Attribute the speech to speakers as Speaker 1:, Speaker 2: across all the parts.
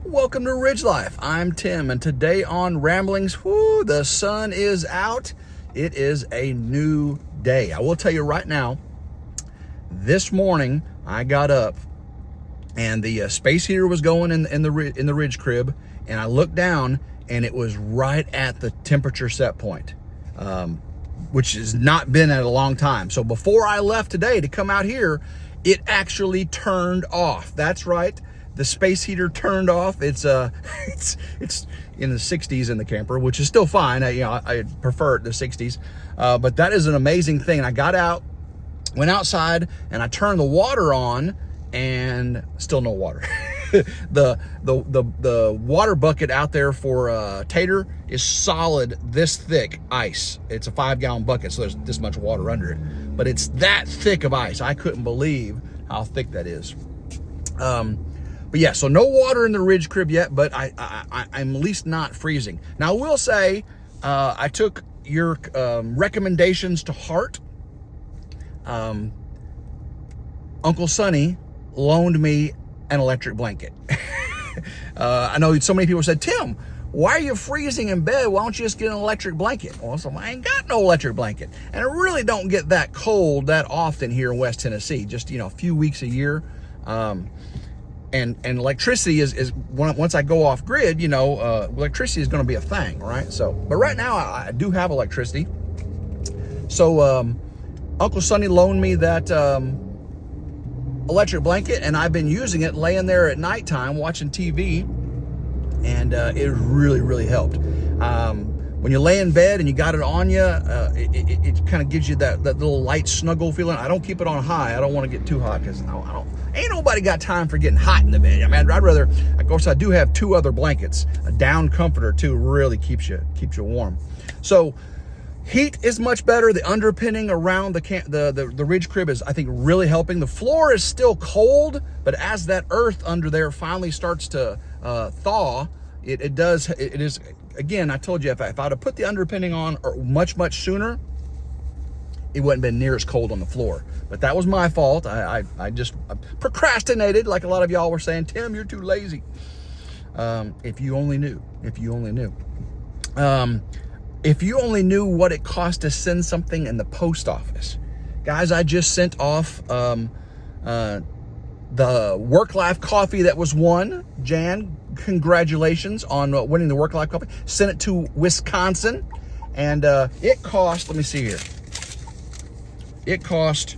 Speaker 1: Welcome to Ridge Life. I'm Tim, and today on Ramblings, the sun is out. It is a new day. I will tell you right now, this morning I got up and the space heater was going in the ridge crib, and I looked down and it was right at the temperature set point, which has not been at a long time. So before I left today to come out here, it actually turned off. That's right. The space heater turned off. It's in the 60s in the camper, which is still fine. I prefer it the 60s, but that is an amazing thing. I got out, went outside, and I turned the water on, and still no water. the water bucket out there for Tater is solid this thick ice. It's a 5-gallon bucket, so there's this much water under it, but it's that thick of ice. I couldn't believe how thick that is. But yeah, so no water in the ridge crib yet, but I'm at least not freezing. Now, I will say, I took your recommendations to heart. Uncle Sonny loaned me an electric blanket. I know so many people said, Tim, why are you freezing in bed? Why don't you just get an electric blanket? Well, so I ain't got no electric blanket. And it really don't get that cold that often here in West Tennessee, just, a few weeks a year. And electricity is once I go off grid, electricity is going to be a thing, right? So, but right now I do have electricity. So Uncle Sonny loaned me that electric blanket, and I've been using it laying there at nighttime watching TV, and it really, really helped. When you lay in bed and you got it on you, it kind of gives you that little light snuggle feeling. I don't keep it on high. I don't want to get too hot because ain't nobody got time for getting hot in the bed. I mean, I'd rather, of course, I do have 2 other blankets. A down comforter too really keeps you warm. So heat is much better. The underpinning around the ridge crib is, I think, really helping. The floor is still cold, but as that earth under there finally starts to thaw, it is. Again, I told you, if I'd have put the underpinning on much sooner, it wouldn't have been near as cold on the floor. But that was my fault. I just procrastinated, like a lot of y'all were saying, Tim, you're too lazy. If you only knew. If you only knew. If you only knew what it cost to send something in the post office. Guys, I just sent off the Work Life coffee that was won. Jan, congratulations on winning the Work Life coffee. Sent it to Wisconsin, and it cost, let me see here. It cost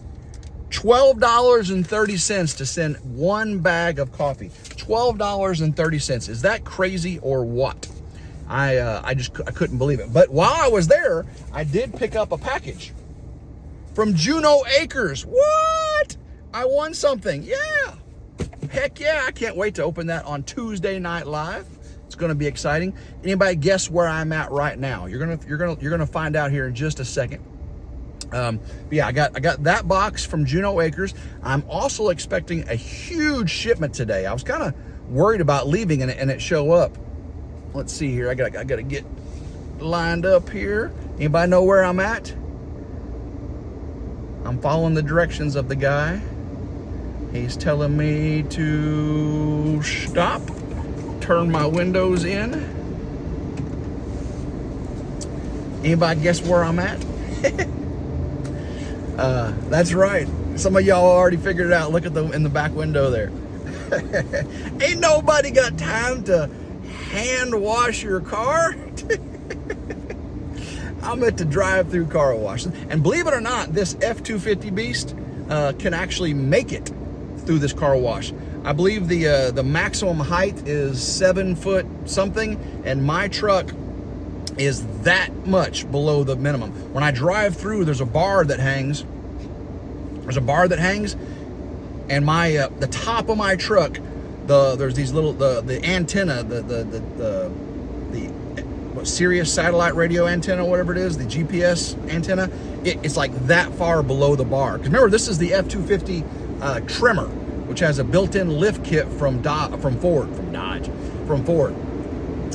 Speaker 1: $12.30 to send 1 bag of coffee. $12.30. Is that crazy or what? I couldn't believe it. But while I was there, I did pick up a package from Juneau Acres. What? I won something. Yeah. Heck yeah. I can't wait to open that on Tuesday Night Live. It's going to be exciting. Anybody guess where I'm at right now? You're going to find out here in just a second. But yeah, I got that box from Juneau Acres. I'm also expecting a huge shipment today. I was kind of worried about leaving and it show up. Let's see here. I gotta get lined up here. Anybody know where I'm at? I'm following the directions of the guy. He's telling me to stop, turn my windows in. Anybody guess where I'm at? That's right. Some of y'all already figured it out. Look at in the back window there. Ain't nobody got time to hand wash your car. I'm at the drive-through car wash. And believe it or not, this F-250 beast can actually make it through this car wash. I believe the maximum height is 7 foot something, and my truck is that much below the minimum. When I drive through, there's a bar that hangs. And my the top of my truck, there's these little the antenna, the Sirius satellite radio antenna, whatever it is, the GPS antenna. It's like that far below the bar. Because remember, this is the F-250 trimmer, which has a built-in lift kit from Ford.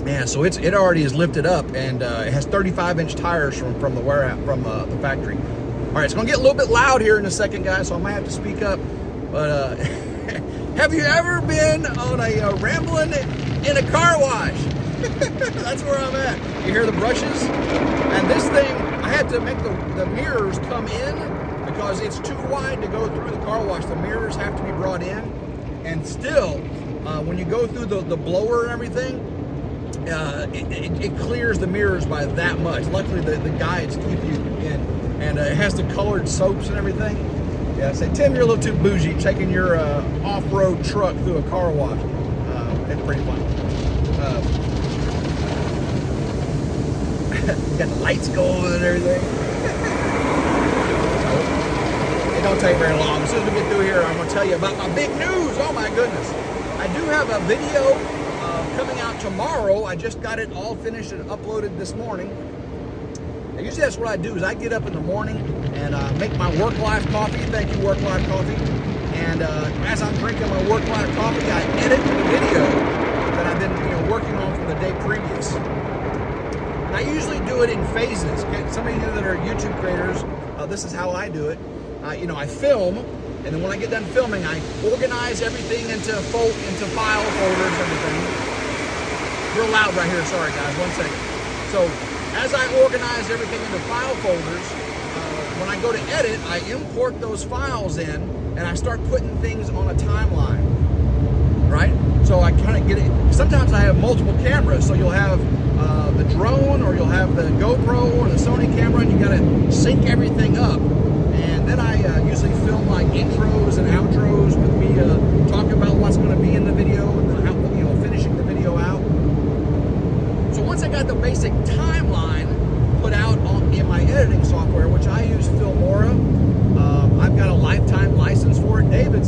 Speaker 1: Yeah, so it already is lifted up, and it has 35-inch tires from the warehouse, from the factory. All right, it's gonna get a little bit loud here in a second, guys, so I might have to speak up. But Have you ever been on a rambling in a car wash? That's where I'm at. You hear the brushes? And this thing, I had to make the mirrors come in because it's too wide to go through the car wash. The mirrors have to be brought in. And still, when you go through the blower and everything, it clears the mirrors by that much. Luckily, the guides keep you in. And it has the colored soaps and everything. Yeah, I say, Tim, you're a little too bougie taking your off-road truck through a car wash. It's pretty fun. You got the lights going and everything. It don't take very long. As soon as we get through here, I'm going to tell you about my big news. Oh my goodness. I do have a video coming out tomorrow. I just got it all finished and uploaded this morning. And usually that's what I do is I get up in the morning and make my Work-Life coffee. Thank you, Work-Life coffee. And as I'm drinking my Work-Life coffee, I edit the video that I've been working on from the day previous. And I usually do it in phases. Some of you that are YouTube creators, this is how I do it. I film, and then when I get done filming, I organize everything into file folders and everything. Real loud right here, sorry guys, 1 second. So, as I organize everything into file folders, when I go to edit, I import those files in, and I start putting things on a timeline, right? So I kind of get it. Sometimes I have multiple cameras, so you'll have the drone, or you'll have the GoPro or the Sony camera, and you got to sync everything up. And then I usually film like intros and outros with me talking about what's going to be in the video, and then finishing the video out. So once I got the basic timeline put out in my editing software, which I use Filmora, I've got a lifetime license for it. David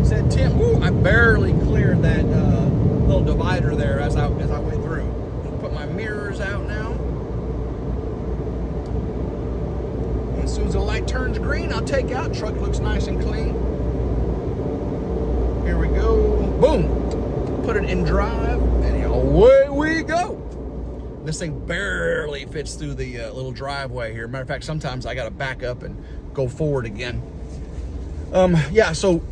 Speaker 1: said, Tim, I barely cleared that little divider there as I went through. Put my mirrors out now. As soon as the light turns green, I'll take out. Truck looks nice and clean. Here we go. Boom. Put it in drive, and away we go. This thing barely fits through the little driveway here. Matter of fact, sometimes I got to back up and go forward again. Yeah, so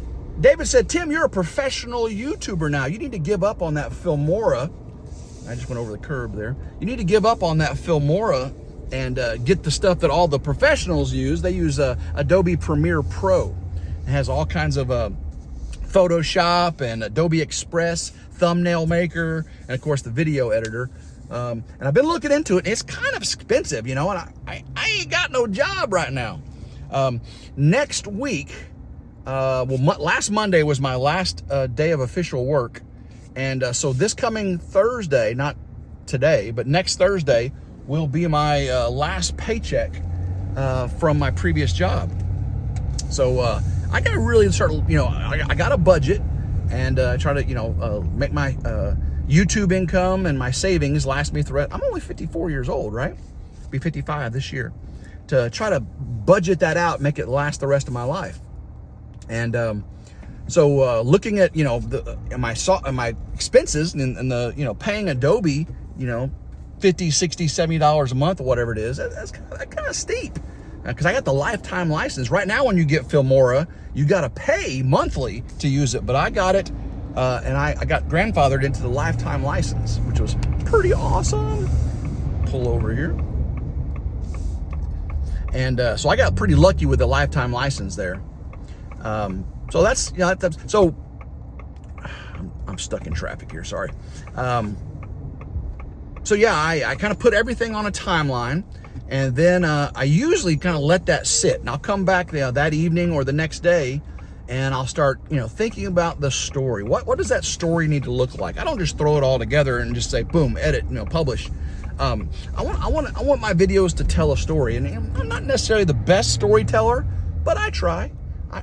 Speaker 1: David said, Tim, you're a professional YouTuber now. You need to give up on that Filmora. I just went over the curb there. You need to give up on that Filmora and get the stuff that all the professionals use. They use Adobe Premiere Pro. It has all kinds of Photoshop and Adobe Express, thumbnail maker, and of course the video editor. And I've been looking into it. It's kind of expensive, and I ain't got no job right now. Next week, last Monday was my last day of official work. And so this coming Thursday, not today, but next Thursday, will be my last paycheck from my previous job. So I got to really start, I got a budget, and try to, make my YouTube income and my savings last me through. I'm only 54 years old, right? Be 55 this year. To try to budget that out, make it last the rest of my life. And so looking at my expenses and the paying Adobe, $50, $60, $70 a month or whatever it is, that's kind of steep. Because I got the lifetime license. Right now when you get Filmora, you got to pay monthly to use it, but I got it and I got grandfathered into the lifetime license, which was pretty awesome. Pull over here. And so I got pretty lucky with the lifetime license there. So that's, so I'm stuck in traffic here, sorry. So yeah, I kind of put everything on a timeline, and then I usually kind of let that sit, and I'll come back that evening or the next day, and I'll start, thinking about the story. What does that story need to look like? I don't just throw it all together and just say, boom, edit, publish. I want my videos to tell a story, and I'm not necessarily the best storyteller, but I try.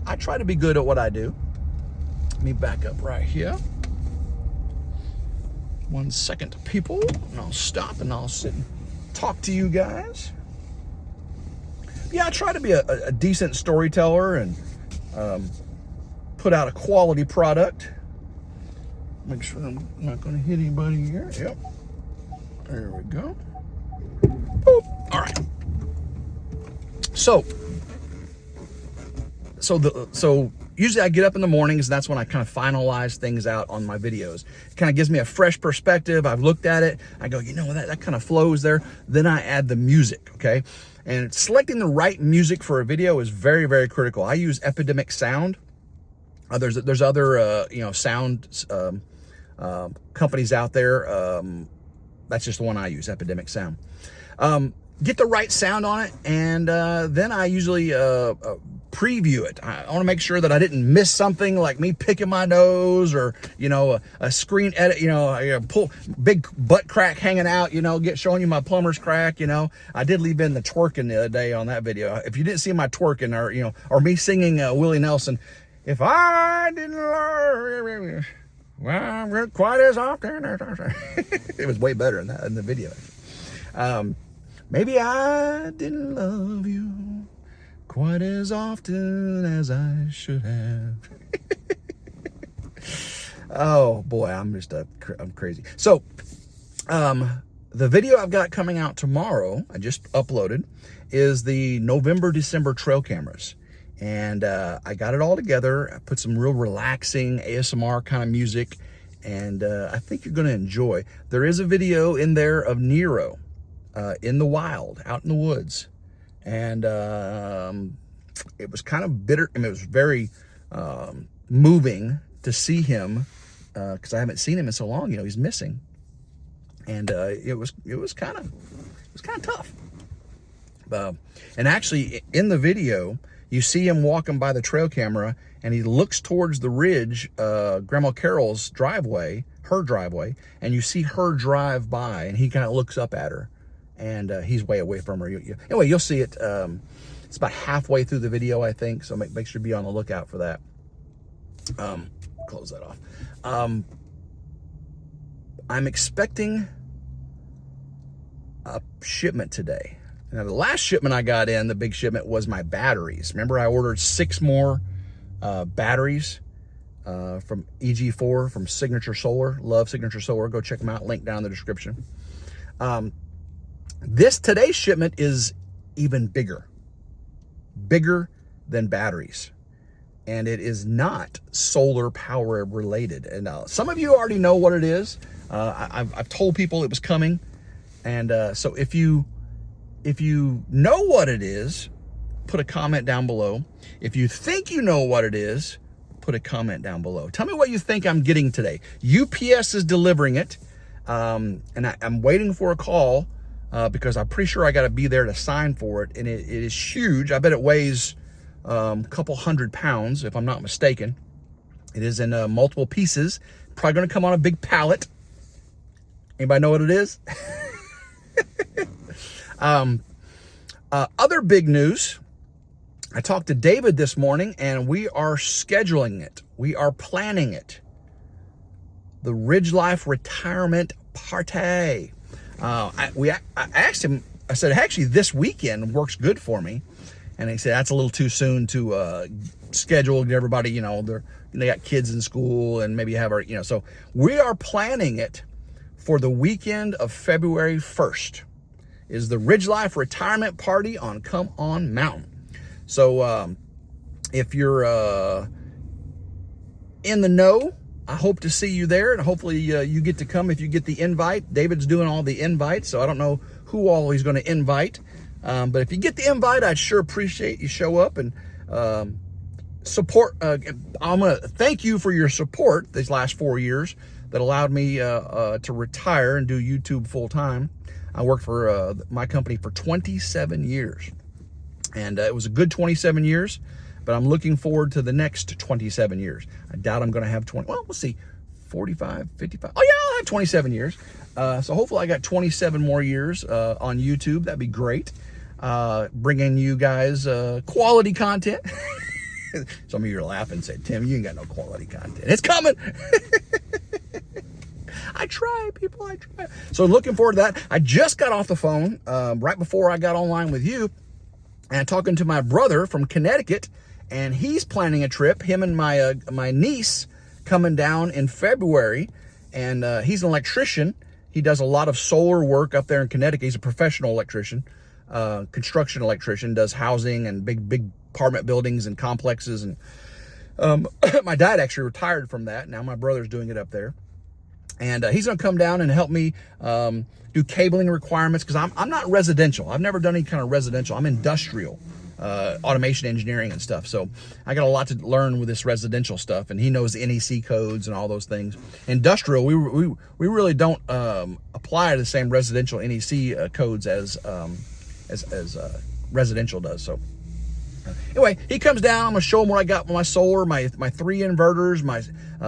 Speaker 1: I try to be good at what I do. Let me back up right here. 1 second, people, and I'll stop and I'll sit and talk to you guys. Yeah, I try to be a decent storyteller and put out a quality product. Make sure I'm not going to hit anybody here. Yep. There we go. Boop. All right. So usually I get up in the mornings, and that's when I kind of finalize things out on my videos. It kind of gives me a fresh perspective. I've looked at it. I go, you know, that kind of flows there. Then I add the music, okay? And selecting the right music for a video is very, very critical. I use Epidemic Sound. There's other, you know, sound companies out there. That's just the one I use, Epidemic Sound. Get the right sound on it, and then I usually preview it. I want to make sure that I didn't miss something, like me picking my nose, or, you know, a screen edit, you know, I pull big butt crack hanging out, you know, showing you my plumber's crack, you know. I did leave in the twerking the other day on that video. If you didn't see my twerking, or, you know, or me singing Willie Nelson, if I didn't love, well, quite as often as I say. It was way better in that in the video. Maybe I didn't love you quite as often as I should have. Oh boy, I'm crazy. So, the video I've got coming out tomorrow, I just uploaded, is the November-December trail cameras. And I got it all together. I put some real relaxing ASMR kind of music, and I think you're gonna enjoy. There is a video in there of Nero in the wild, out in the woods. And it was kind of bitter. I mean, it was very moving to see him, because I haven't seen him in so long. You know, he's missing. And it was kind of tough. And actually, in the video, you see him walking by the trail camera, and he looks towards the ridge, Grandma Carol's driveway, her driveway, and you see her drive by, and he kind of looks up at her, and he's way away from her. Anyway, you'll see it. It's about halfway through the video, I think, so make sure to be on the lookout for that. Close that off. I'm expecting a shipment today. Now, the last shipment I got in, the big shipment, was my batteries. Remember, I ordered 6 more batteries from EG4, from Signature Solar. Love Signature Solar. Go check them out. Link down in the description. Today's shipment is even bigger than batteries. And it is not solar power related. And some of you already know what it is. I've told people it was coming. And so if you know what it is, put a comment down below. If you think you know what it is, put a comment down below. Tell me what you think I'm getting today. UPS is delivering it, and I'm waiting for a call because I'm pretty sure I got to be there to sign for it, and it is huge. I bet it weighs a couple 100 pounds, if I'm not mistaken. It is in multiple pieces. Probably going to come on a big pallet. Anybody know what it is? Other big news, I talked to David this morning, and we are scheduling it. We are planning it. The RidgeLife retirement party. I asked him, I said, actually, this weekend works good for me. And he said, that's a little too soon to schedule. Everybody, you know, they got kids in school, and maybe have our, you know, so we are planning it for the weekend of February 1st. Is the RidgeLife retirement party on Come On Mountain. So if you're in the know, I hope to see you there, and hopefully you get to come if you get the invite. David's doing all the invites, so I don't know who all he's going to invite. But if you get the invite, I'd sure appreciate you show up and support. I'm going to thank you for your support these last 4 years that allowed me to retire and do YouTube full time. I worked for my company for 27 years, and it was a good 27 years, but I'm looking forward to the next 27 years. I doubt I'm going to have 20. Well, we'll see. 45, 55. Oh, yeah, I'll have 27 years. So hopefully I got 27 more years on YouTube. That'd be great. Bringing you guys quality content. Some of you are laughing and say, Tim, you ain't got no quality content. It's coming. I try, people, I try. So looking forward to that. I just got off the phone right before I got online with you, and talking to my brother from Connecticut, and he's planning a trip. Him and my niece coming down in February, and he's an electrician. He does a lot of solar work up there in Connecticut. He's a professional electrician, construction electrician, does housing and big apartment buildings and complexes and My dad actually retired from that. Now my brother's doing it up there. And he's going to come down and help me do cabling requirements, because I'm not residential. I've never done any kind of residential. I'm industrial, automation engineering and stuff. So I got a lot to learn with this residential stuff, and he knows NEC codes and all those things. Industrial, we really don't apply the same residential NEC codes as residential does. So anyway, he comes down. I'm going to show him what I got with my solar, my 3 inverters, my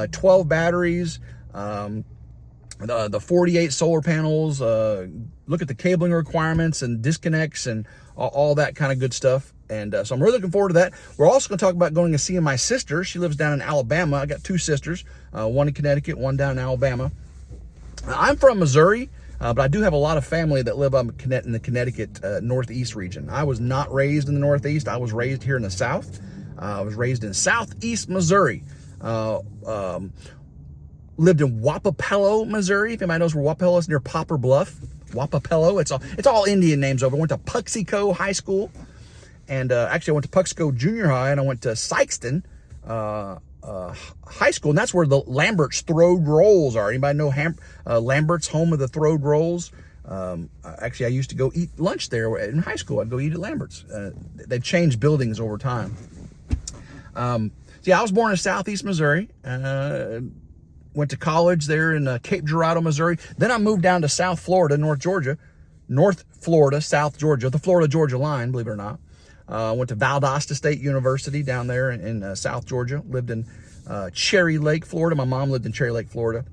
Speaker 1: 12 batteries, the 48 solar panels, look at the cabling requirements and disconnects and all that kind of good stuff. And so I'm really looking forward to that. We're also going to talk about going to see my sister. She lives down in Alabama. I got 2 sisters, one in Connecticut, one down in Alabama. I'm from Missouri, but I do have a lot of family that live up in the Connecticut Northeast region. I was not raised in the Northeast. I was raised here in the South. I was raised in Southeast Missouri. Lived in Wapapello, Missouri. If anybody knows where Wapapello is, near Popper Bluff. Wapapello. It's all Indian names over. I went to Puxico High School, and actually I went to Puxico Junior High, and I went to Sykeston High School, and that's where the Lambert's Throwed Rolls are. Anybody know Lambert's, home of the Throwed Rolls? Actually, I used to go eat lunch there in high school. I'd go eat at Lambert's. They've changed buildings over time. Yeah, I was born in Southeast Missouri. Went to college there in Cape Girardeau, Missouri. Then I moved down to South Florida, South Georgia, the Florida-Georgia line, believe it or not. Went to Valdosta State University down there in South Georgia. Lived in Cherry Lake, Florida. My mom lived in Cherry Lake, Florida.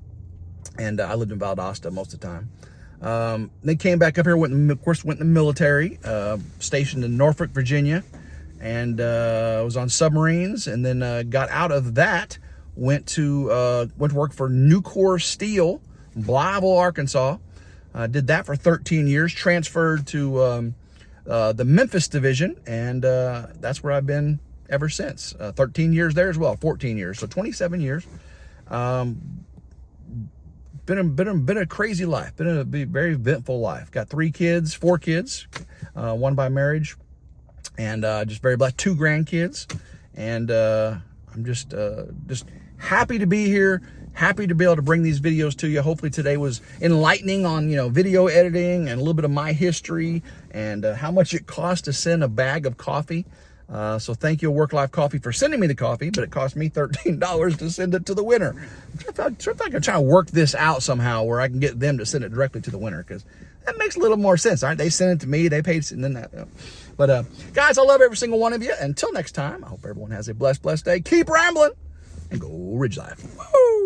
Speaker 1: And I lived in Valdosta most of the time. Then came back up here, went in the military, stationed in Norfolk, Virginia. And was on submarines. And then got out of that. Went to work for Nucor Steel, Blytheville, Arkansas. Did that for 13 years. Transferred to the Memphis division, and that's where I've been ever since. 13 years there as well, 14 years, so 27 years. Been a crazy life. Been a very eventful life. Got 4 kids, one by marriage, and just very blessed. 2 grandkids, and I'm just happy to be here, happy to be able to bring these videos to you. Hopefully today was enlightening on, video editing and a little bit of my history and how much it costs to send a bag of coffee. So thank you, Work Life Coffee, for sending me the coffee, but it cost me $13 to send it to the winner. I'm trying to work this out somehow where I can get them to send it directly to the winner, because that makes a little more sense. All right, they sent it to me, they paid, and then that. But guys, I love every single one of you. Until next time, I hope everyone has a blessed day. Keep rambling and go Ridge Life. Woo!